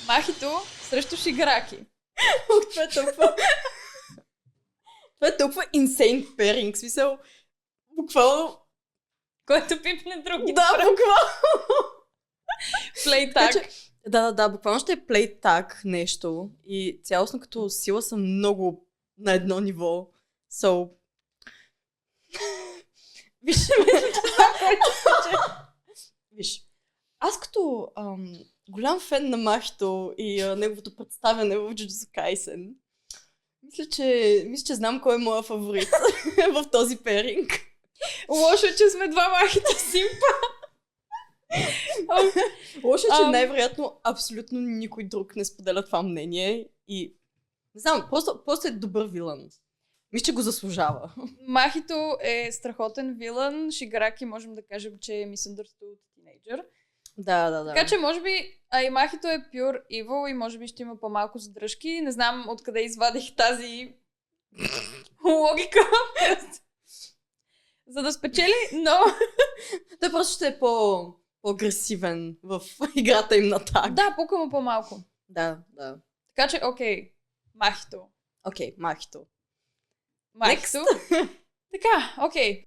Махито срещу Шигараки. Това е толкова... Това е толкова insane pairing, смисъл. Буквално... Който пипне други. Да, буквално. Плейтак. Да, буквално ще е play tag нещо и цялостно като сила съм много на едно ниво. So... Виж, аз като голям фен на Махито и неговото представяне в Jujutsu Kaisen, мисля, че знам кой е моя фаворит в този пейринг. Лошо е, че сме два Махито симпа. Лошо е, че най-вероятно абсолютно никой друг не споделя това мнение и не знам, просто е добър вилън. Мисля, че го заслужава. Махито е страхотен вилън. Шигараки можем да кажем, че е misunderstood teenager. Да. Така че може би и Махито е pure evil и може би ще има по-малко задръжки. Не знам откъде извадих тази логика. За да спечели, но... Той просто ще е по-агресивен в играта им на таг. Да, пука му по-малко. Да. Така че, окей, Махито. Окей, Махито. Махито. Така, окей.